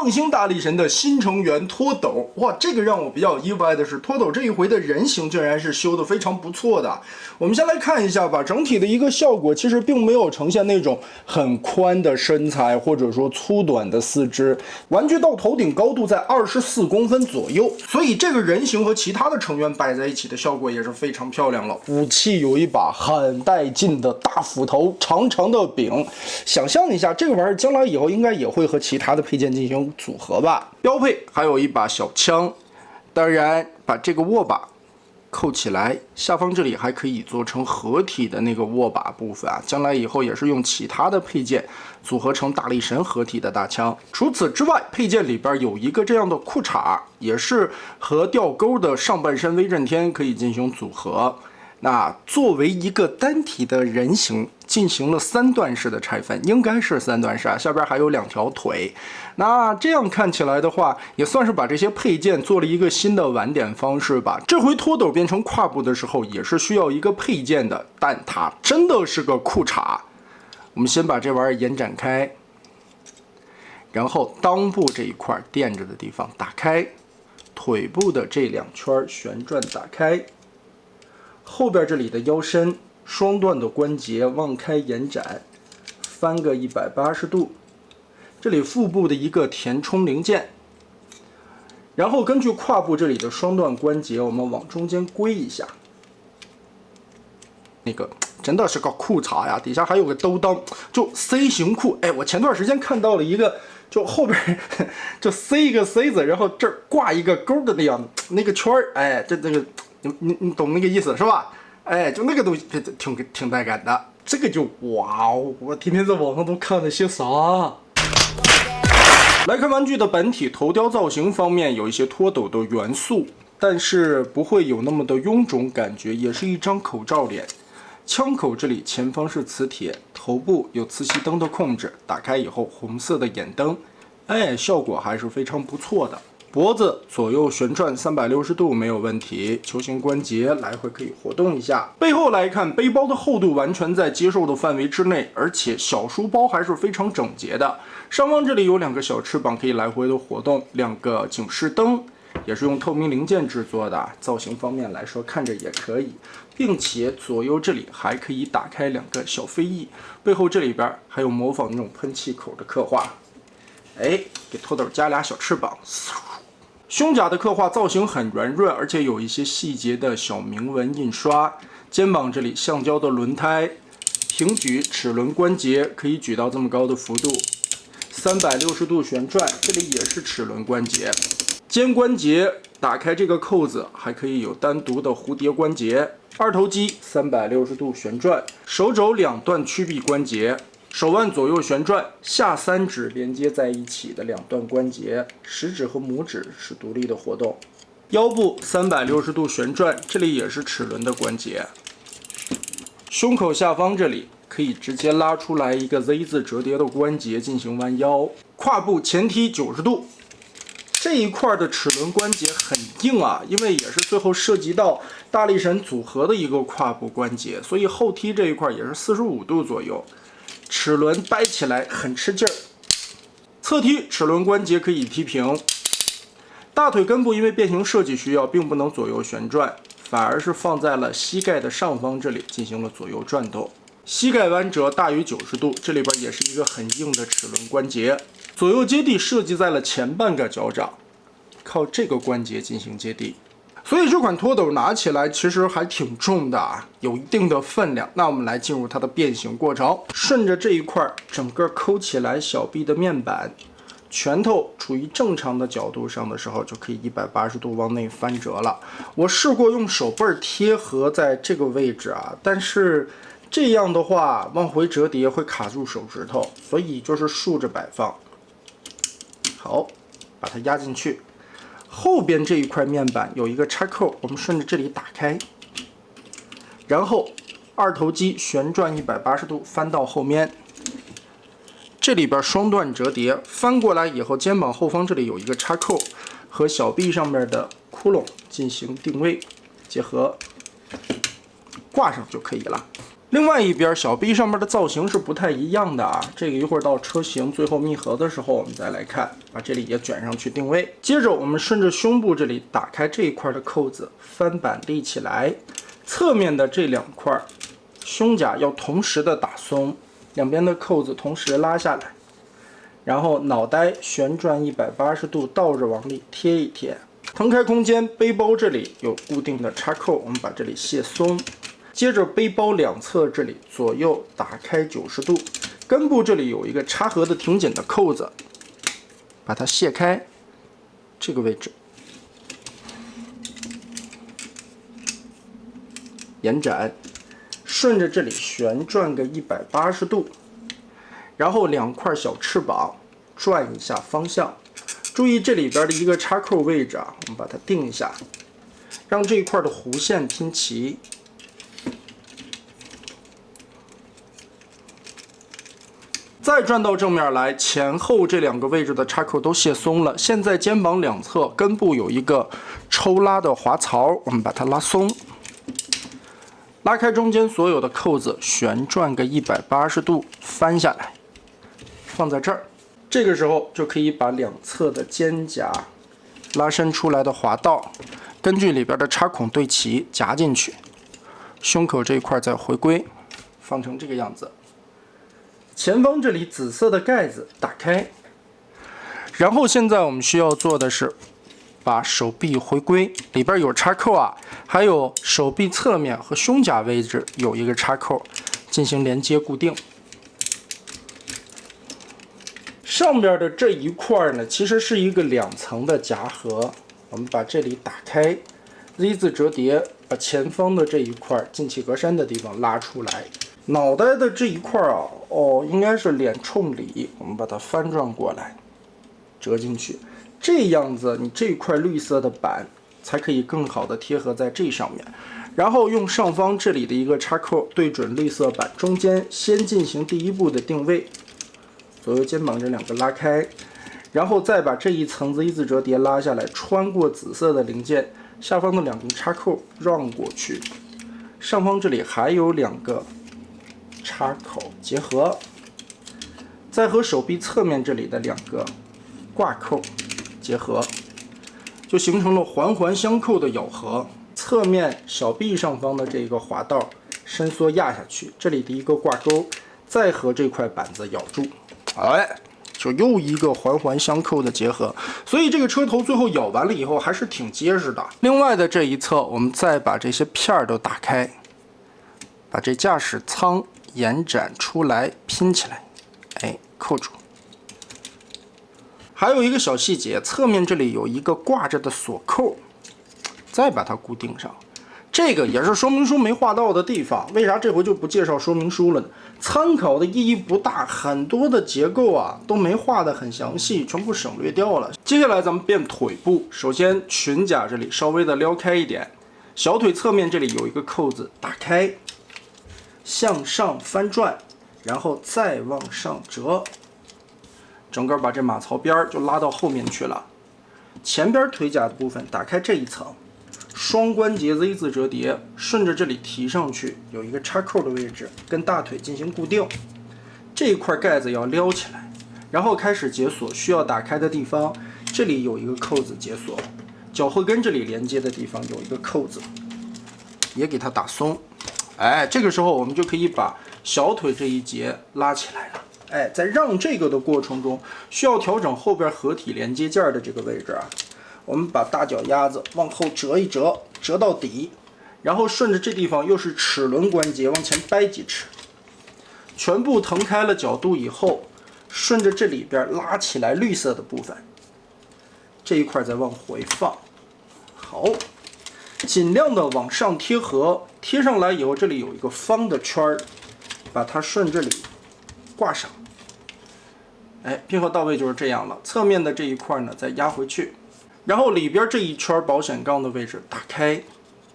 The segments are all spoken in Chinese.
创新大力神的新成员脱斗，哇，这个让我比较意外的是，脱斗这一回的人形竟然是修得非常不错的。我们先来看一下吧，整体的一个效果其实并没有呈现那种很宽的身材或者说粗短的四肢，玩具到头顶高度在24公分左右，所以这个人形和其他的成员摆在一起的效果也是非常漂亮了。武器有一把很带劲的大斧头，长长的柄，想象一下这个玩意儿将来以后应该也会和其他的配件进行组合吧。标配还有一把小枪，当然把这个握把扣起来，下方这里还可以做成合体的那个握把部分啊，将来以后也是用其他的配件组合成大力神合体的大枪。除此之外，配件里边有一个这样的裤衩，也是和吊钩的上半身威震天可以进行组合。那作为一个单体的人形，进行了3段式的拆分，应该是3段式啊，下边还有2条腿。那这样看起来的话，也算是把这些配件做了一个新的玩点方式吧。这回脱斗变成胯部的时候，也是需要一个配件的，但它真的是个裤衩。我们先把这玩意儿延展开，然后裆部这一块垫着的地方打开，腿部的这2圈旋转打开。后边这里的腰身、双段的关节往开延展，翻个180度。这里腹部的一个填充零件，然后根据胯部这里的双段关节，我们往中间归一下。那个真的是个裤衩呀，底下还有个兜裆，就 C 型裤。哎，我前段时间看到了一个，就后边就塞一个 C 字，然后这儿挂一个钩的那个圈儿，哎，这个。你懂那个意思是吧？哎，就那个东西挺带感的。这个就哇哦，我天天在网上都看了些啥？来看玩具的本体，头雕造型方面有一些脱斗的元素，但是不会有那么的臃肿感觉，也是一张口罩脸。枪口这里前方是磁铁，头部有磁吸灯的控制，打开以后红色的眼灯，哎，效果还是非常不错的。脖子左右旋转360度没有问题，球形关节来回可以活动一下。背后来看，背包的厚度完全在接受的范围之内，而且小书包还是非常整洁的。上方这里有2个小翅膀可以来回的活动，2个警示灯也是用透明零件制作的，造型方面来说看着也可以，并且左右这里还可以打开2个小飞翼，背后这里边还有模仿那种喷气口的刻画。哎，给脱斗加俩小翅膀。胸甲的刻画造型很圆润，而且有一些细节的小铭文印刷。肩膀这里橡胶的轮胎，平举齿轮关节可以举到这么高的幅度，360度旋转，这里也是齿轮关节。肩关节打开这个扣子，还可以有单独的蝴蝶关节。二头肌360度旋转，手肘2段曲臂关节。手腕左右旋转，下3指连接在一起的2段关节，食指和拇指是独立的活动。腰部360度旋转，这里也是齿轮的关节。胸口下方这里可以直接拉出来一个 Z 字折叠的关节进行弯腰。胯部前踢90度，这一块的齿轮关节很硬啊，因为也是最后涉及到大力神组合的一个胯部关节，所以后踢这一块也是45度左右。齿轮掰起来很吃劲儿，侧踢齿轮关节可以踢平。大腿根部因为变形设计需要，并不能左右旋转，反而是放在了膝盖的上方这里进行了左右转动。膝盖弯折大于90度，这里边也是一个很硬的齿轮关节。左右接地设计在了前半个脚掌，靠这个关节进行接地。所以这款脱斗拿起来其实还挺重的啊，有一定的分量。那我们来进入它的变形过程，顺着这一块整个抠起来小臂的面板，拳头处于正常的角度上的时候，就可以180度往内翻折了。我试过用手背贴合在这个位置啊，但是这样的话往回折叠会卡住手指头，所以就是竖着摆放。好，把它压进去。后边这一块面板有一个插扣，我们顺着这里打开，然后二头肌旋转180度翻到后面，这里边双段折叠，翻过来以后，肩膀后方这里有一个插扣，和小臂上面的窟窿进行定位结合，挂上就可以了。另外一边小臂上面的造型是不太一样的啊，这个一会儿到车型最后密合的时候我们再来看，把这里也卷上去定位。接着我们顺着胸部这里打开这一块的扣子，翻板立起来，侧面的这2块胸甲要同时的打松，两边的扣子同时拉下来，然后脑袋旋转180度，倒着往里贴一贴。腾开空间，背包这里有固定的插扣，我们把这里卸松。接着背包两侧这里左右打开90度，根部这里有一个插合的挺紧的扣子，把它卸开，这个位置延展，顺着这里旋转个180度，然后2块小翅膀转一下方向，注意这里边的一个插扣位置啊，我们把它定一下，让这一块的弧线拼齐。再转到正面来，前后这2个位置的插扣都卸松了。现在肩膀两侧根部有一个抽拉的滑槽，我们把它拉松，拉开中间所有的扣子，旋转个180度，翻下来，放在这儿。这个时候就可以把两侧的肩胛拉伸出来的滑道，根据里边的插孔对齐夹进去，胸口这一块再回归，放成这个样子。前方这里紫色的盖子打开，然后现在我们需要做的是把手臂回归，里边有插扣啊，还有手臂侧面和胸甲位置有一个插扣，进行连接固定。上边的这一块呢，其实是一个2层的夹合，我们把这里打开 ，Z 字折叠，把前方的这一块进气格栅的地方拉出来。脑袋的这一块啊，应该是脸冲里，我们把它翻转过来，折进去，这样子你这块绿色的板才可以更好的贴合在这上面。然后用上方这里的一个插扣对准绿色板，中间先进行第一步的定位，左右肩膀这2个拉开，然后再把这一层子 Z 字折叠拉下来，穿过紫色的零件，下方的2根插扣让过去，上方这里还有2个插口结合，再和手臂侧面这里的2个挂扣结合，就形成了环环相扣的咬合。侧面小臂上方的这个滑道伸缩压下去，这里的一个挂钩，再和这块板子咬住，就又一个环环相扣的结合。所以这个车头最后咬完了以后还是挺结实的。另外的这一侧，我们再把这些片儿都打开，把这驾驶舱延展出来，拼起来，扣住。还有一个小细节，侧面这里有一个挂着的锁扣，再把它固定上。这个也是说明书没画到的地方，为啥这回就不介绍说明书了呢？参考的意义不大，很多的结构啊都没画得很详细，全部省略掉了。接下来咱们变腿部，首先裙甲这里稍微的撩开一点，小腿侧面这里有一个扣子打开，向上翻转，然后再往上折，整个把这马槽边就拉到后面去了。前边腿甲的部分打开这一层，双关节 Z 字折叠，顺着这里提上去，有一个插扣的位置，跟大腿进行固定。这一块盖子要撩起来，然后开始解锁需要打开的地方，这里有一个扣子解锁，脚后跟这里连接的地方有一个扣子，也给它打松。这个时候我们就可以把小腿这一节拉起来了。在让这个的过程中，需要调整后边合体连接件的这个位置啊。我们把大脚丫子往后折一折，折到底，然后顺着这地方又是齿轮关节往前掰几尺，全部腾开了角度以后，顺着这里边拉起来绿色的部分，这一块再往回放。好，尽量的往上贴合，贴上来以后，这里有一个方的圈儿，把它顺这里挂上。拼合到位就是这样了。侧面的这一块呢，再压回去。然后里边这一圈保险杠的位置打开，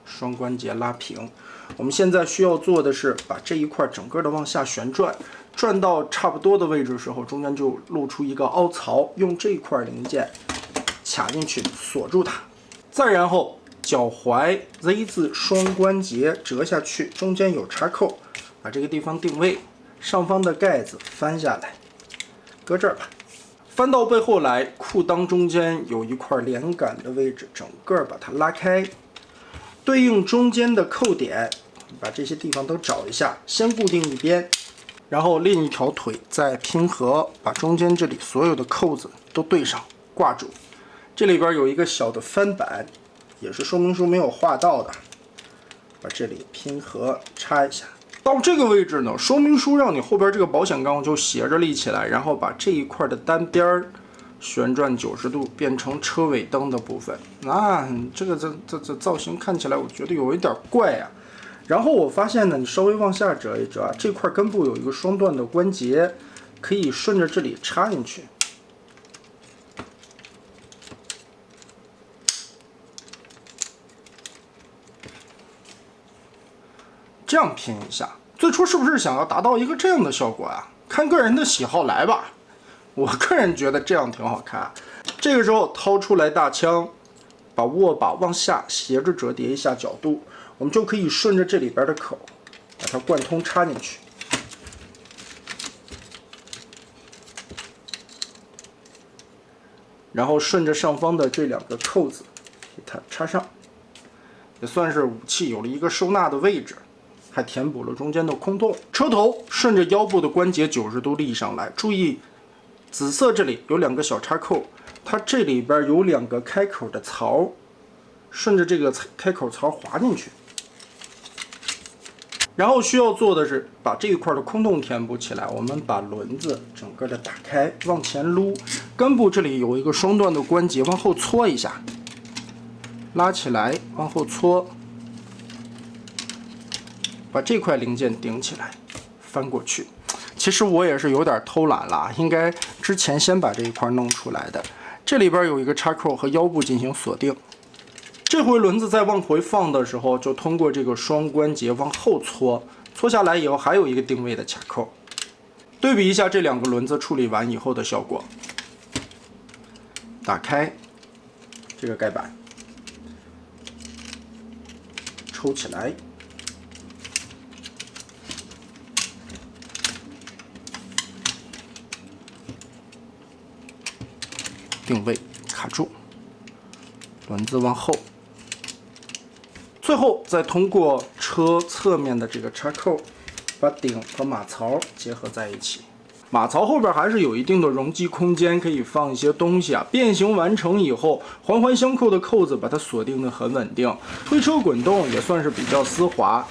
双关节拉平。我们现在需要做的是把这一块整个的往下旋转，转到差不多的位置的时候，中间就露出一个凹槽，用这块零件卡进去锁住它。再然后脚踝 Z 字双关节折下去，中间有插扣，把这个地方定位，上方的盖子翻下来，搁这儿吧。翻到背后来，裤裆中间有一块连杆的位置，整个把它拉开，对应中间的扣点，把这些地方都找一下，先固定一边，然后另一条腿再拼合，把中间这里所有的扣子都对上，挂住。这里边有一个小的翻板，也是说明书没有画到的，把这里拼合插一下。到这个位置呢，说明书让你后边这个保险杠就斜着立起来，然后把这一块的单边旋转90度，变成车尾灯的部分。那这造型看起来我觉得有一点怪啊。然后我发现呢，你稍微往下折一折啊，这块根部有一个双段的关节，可以顺着这里插进去。这样拼一下，最初是不是想要达到一个这样的效果啊？看个人的喜好来吧。我个人觉得这样挺好看。这个时候掏出来大枪，把握把往下斜着折叠一下角度，我们就可以顺着这里边的口把它贯通插进去。然后顺着上方的这2个扣子给它插上，也算是武器有了一个收纳的位置。还填补了中间的空洞。车头顺着腰部的关节90度立上来，注意紫色这里有2个小插扣，它这里边有2个开口的槽，顺着这个开口槽滑进去。然后需要做的是把这一块的空洞填补起来。我们把轮子整个的打开，往前撸，根部这里有一个双段的关节，往后搓一下，拉起来，往后搓。把这块零件顶起来，翻过去。其实我也是有点偷懒了，应该之前先把这一块弄出来的。这里边有一个插扣和腰部进行锁定。这回轮子再往回放的时候，就通过这个双关节往后搓，搓下来以后还有一个定位的卡扣。对比一下这2个轮子处理完以后的效果。打开这个盖板，抽起来。定位卡住，轮子往后，最后再通过车侧面的这个插扣，把顶和马槽结合在一起。马槽后边还是有一定的容积空间，可以放一些东西啊。变形完成以后，环环相扣的扣子把它锁定的很稳定，推车滚动也算是比较丝滑。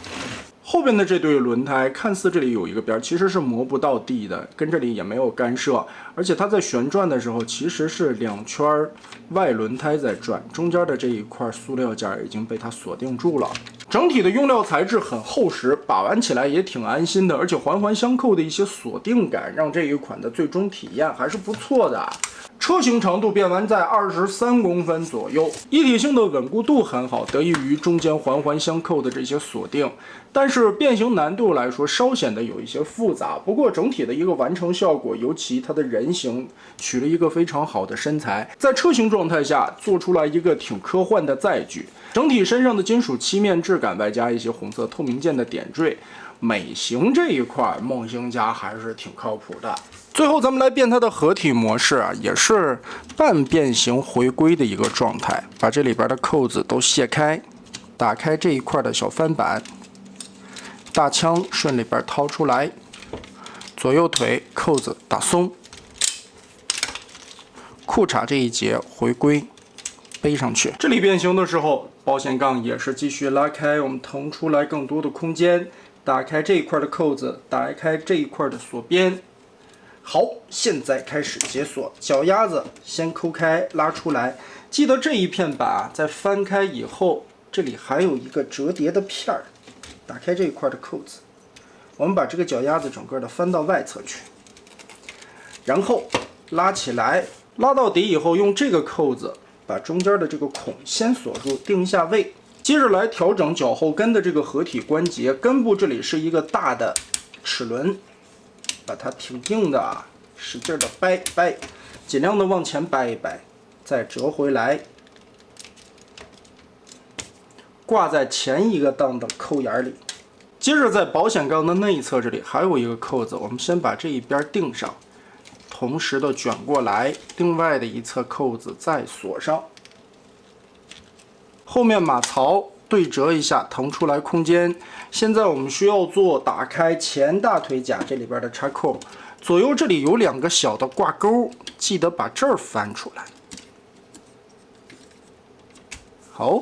后边的这对轮胎看似这里有一个边，其实是磨不到地的，跟这里也没有干涉，而且它在旋转的时候其实是2圈外轮胎在转，中间的这一块塑料件已经被它锁定住了。整体的用料材质很厚实，把玩起来也挺安心的，而且环环相扣的一些锁定感，让这一款的最终体验还是不错的。车型长度变弯在23公分左右，一体性的稳固度很好，得益于中间环环相扣的这些锁定。但是变形难度来说稍显得有一些复杂，不过整体的一个完成效果，尤其它的人形取了一个非常好的身材，在车型状态下做出来一个挺科幻的载具。整体身上的金属漆面质感，外加一些红色透明件的点缀，美型这一块梦星家还是挺靠谱的。最后咱们来变它的合体模式啊，也是半变形回归的一个状态。把这里边的扣子都卸开，打开这一块的小翻板，大枪顺里边掏出来，左右腿扣子打松，裤衩这一节回归，背上去。这里变形的时候，保险杠也是继续拉开，我们腾出来更多的空间，打开这一块的扣子，打开这一块的锁边。好，现在开始解锁。脚丫子先抠开拉出来，记得这一片板啊，在翻开以后，这里还有一个折叠的片儿。打开这一块的扣子，我们把这个脚丫子整个的翻到外侧去，然后拉起来，拉到底以后，用这个扣子把中间的这个孔先锁住，定一下位。接着来调整脚后跟的这个合体关节，根部这里是一个大的齿轮，把它挺硬的啊，使劲的掰，尽量的往前掰一掰，再折回来，挂在前一个档的扣眼里，接着在保险杠的内侧这里还有一个扣子，我们先把这一边钉上，同时的卷过来，另外的一侧扣子再锁上。后面马槽对折一下，腾出来空间。现在我们需要做打开前大腿甲这里边的插扣，左右这里有2个小的挂钩，记得把这儿翻出来。好，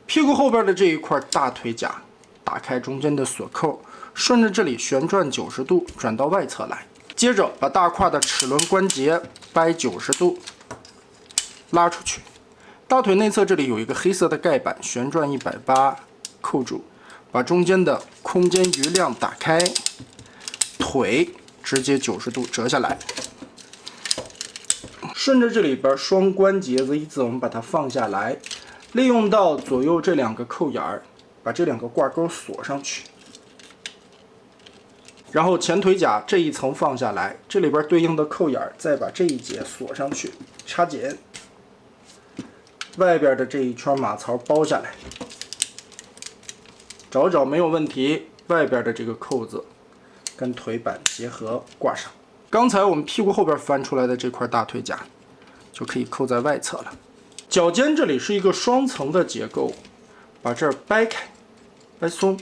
屁股后边的这一块大腿甲，打开中间的锁扣，顺着这里旋转90度转到外侧来。接着把大胯的齿轮关节掰90度，拉出去。大腿内侧这里有一个黑色的盖板，旋转180，扣住，把中间的空间余量打开，腿直接90度折下来。顺着这里边双关节子一字，我们把它放下来，利用到左右这2个扣眼儿，把这2个挂钩锁上去。然后前腿甲这一层放下来，这里边对应的扣眼再把这一节锁上去，插紧。外边的这一圈马槽包下来，找没有问题，外边的这个扣子跟腿板结合挂上。刚才我们屁股后边翻出来的这块大腿甲就可以扣在外侧了。脚尖这里是一个双层的结构，把这儿掰开，掰松。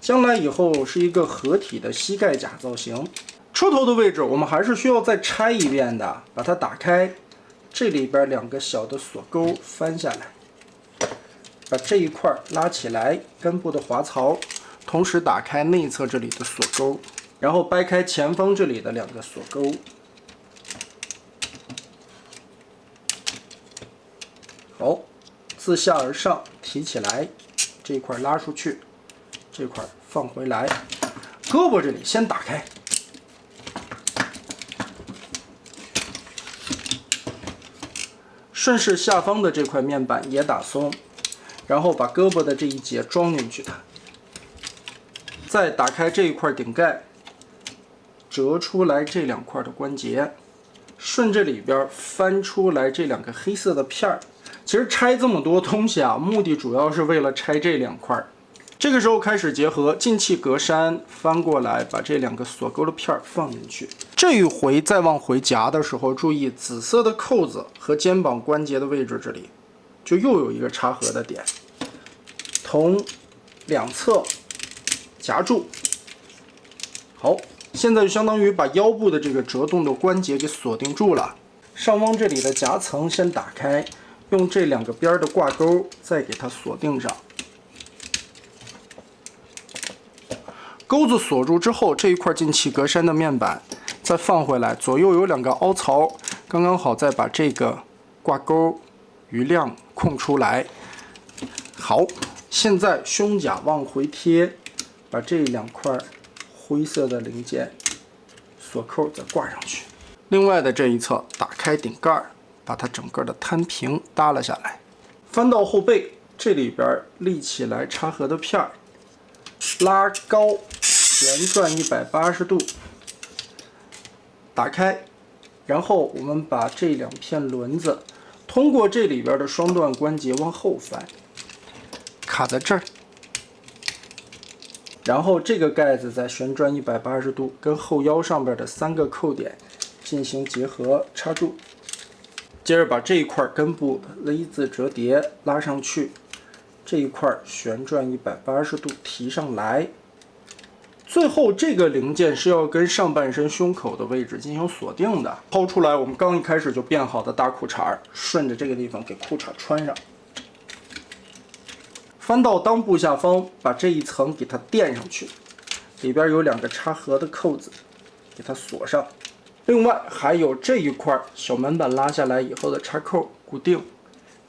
将来以后是一个合体的膝盖甲造型。车头的位置我们还是需要再拆一遍的，把它打开，这里边2个小的锁钩翻下来，把这一块拉起来，根部的滑槽，同时打开内侧这里的锁钩，然后掰开前方这里的2个锁钩。好，自下而上提起来，这一块拉出去，这块放回来，胳膊这里先打开，顺势下方的这块面板也打松，然后把胳膊的这一节装进去它，再打开这一块顶盖，折出来这2块的关节，顺这里边翻出来这2个黑色的片儿。其实拆这么多东西啊，目的主要是为了拆这2块。这个时候开始结合进气格栅，翻过来把这2个锁钩的片儿放进去。这一回再往回夹的时候，注意紫色的扣子和肩膀关节的位置，这里就又有一个插合的点，同2侧夹住。好，现在就相当于把腰部的这个折动的关节给锁定住了。上方这里的夹层先打开，用这2个边的挂钩再给它锁定上。钩子锁住之后，这一块进气格栅的面板再放回来，左右有2个凹槽，刚刚好再把这个挂钩余量空出来。好，现在胸甲往回贴，把这2块灰色的零件锁扣再挂上去。另外的这一侧打开顶盖，把它整个的摊平耷拉下来，翻到后背，这里边立起来插合的片儿，拉高，旋转180度，打开，然后我们把这2片轮子通过这里边的双段关节往后翻，卡在这儿，然后这个盖子再旋转180度，跟后腰上边的3个扣点进行结合，插住。接着把这一块根部 V 字折叠拉上去，这一块旋转180度提上来。最后这个零件是要跟上半身胸口的位置进行锁定的。掏出来我们刚一开始就编好的大裤衩，顺着这个地方给裤衩穿上。翻到裆部下方，把这一层给它垫上去，里边有2个插合的扣子，给它锁上。另外还有这一块小门板拉下来以后的插扣固定，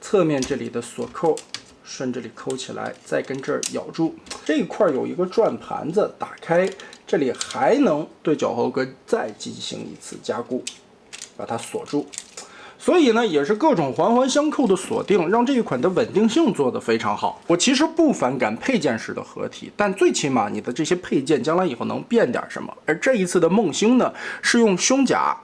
侧面这里的锁扣顺这里扣起来，再跟这儿咬住。这一块有一个转盘子，打开这里还能对脚后跟再进行一次加固，把它锁住。所以呢，也是各种环环相扣的锁定，让这一款的稳定性做得非常好。我其实不反感配件式的合体，但最起码你的这些配件将来以后能变点什么。而这一次的梦星呢，是用胸甲、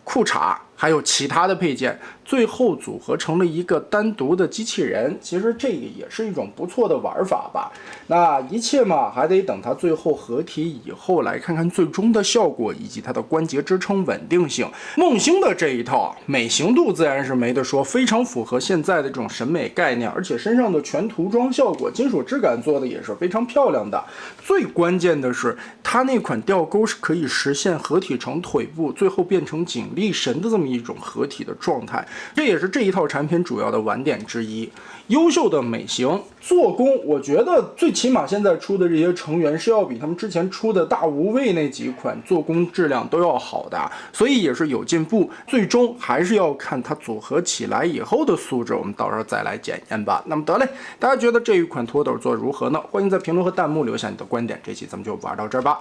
裤衩还有其他的配件，最后组合成了一个单独的机器人。其实这个也是一种不错的玩法吧。那一切嘛，还得等它最后合体以后来看看最终的效果以及它的关节支撑稳定性。梦星的这一套美型度自然是没得说，非常符合现在的这种审美概念，而且身上的全涂装效果、金属质感做的也是非常漂亮的。最关键的是，它那款吊钩是可以实现合体成腿部，最后变成警力神的这么一种合体的状态，这也是这一套产品主要的玩点之一。优秀的美型做工，我觉得最起码现在出的这些成员是要比他们之前出的大无畏那几款做工质量都要好的，所以也是有进步。最终还是要看它组合起来以后的素质，我们到时候再来检验吧。那么得嘞，大家觉得这一款拖斗做如何呢？欢迎在评论和弹幕留下你的观点。这期咱们就玩到这儿吧。